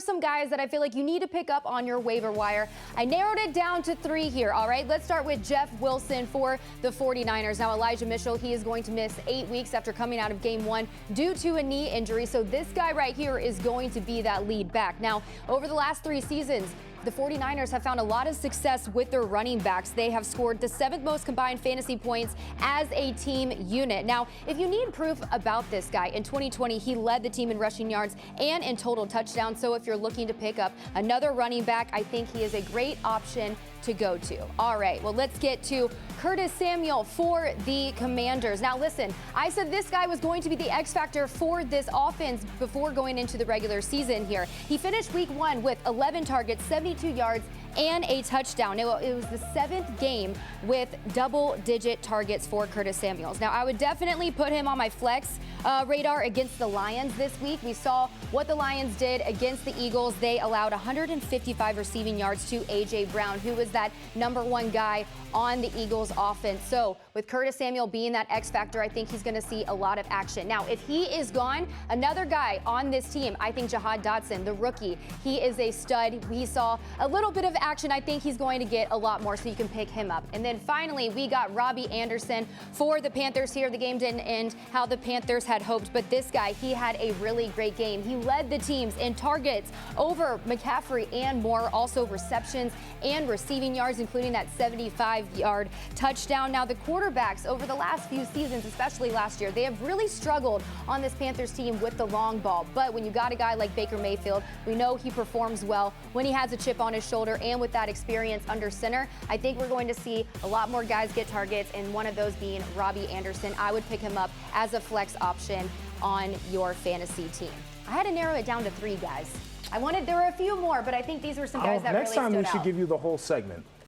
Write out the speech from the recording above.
some guys that I feel like you need to pick up on your waiver wire. I narrowed it down to 3 here, all right? Let's start with Jeff Wilson for the 49ers. Now, Elijah Mitchell, he is going to miss 8 weeks after coming out of game 1 due to a knee injury. So this guy right here is going to be that lead back. Now, over the last 3 seasons, the 49ers have found a lot of success with their running backs. They have scored the 7th most combined fantasy points as a team unit. Now, if you need proof about this guy, in 2020, he led the team in rushing yards and in total touchdowns. So if you're looking to pick up another running back, I think he is a great option to go to. All right, well, let's get to Curtis Samuel for the Commanders. Now, listen, I said this guy was going to be the X factor for this offense before going into the regular season here. He finished week 1 with 11 targets, 72 yards, and a touchdown. It was the 7th game with double-digit targets for Curtis Samuels. Now, I would definitely put him on my flex radar against the Lions this week. We saw what the Lions did against the Eagles. They allowed 155 receiving yards to A.J. Brown, who was that #1 guy on the Eagles offense. So with Curtis Samuel being that X factor, I think he's going to see a lot of action. Now, if he is gone, another guy on this team, I think Jahad Dotson, the rookie, he is a stud. We saw a little bit of action. I think he's going to get a lot more, so you can pick him up. And then finally, we got Robbie Anderson for the Panthers here. The game didn't end how the Panthers had hoped, but this guy, he had a really great game. He led the teams in targets over McCaffrey and more, also receptions and receiving yards, including that 75-yard touchdown. Now, the quarterbacks over the last few seasons, especially last year, they have really struggled on this Panthers team with the long ball. But when you got a guy like Baker Mayfield, we know he performs well when he has a chip on his shoulder, and with that experience under center, I think we're going to see a lot more guys get targets, and one of those being Robbie Anderson. I would pick him up as a flex option on your fantasy team. I had to narrow it down to 3 guys. There were a few more, but I think these were some guys that really stood out. Next time we should give you the whole segment.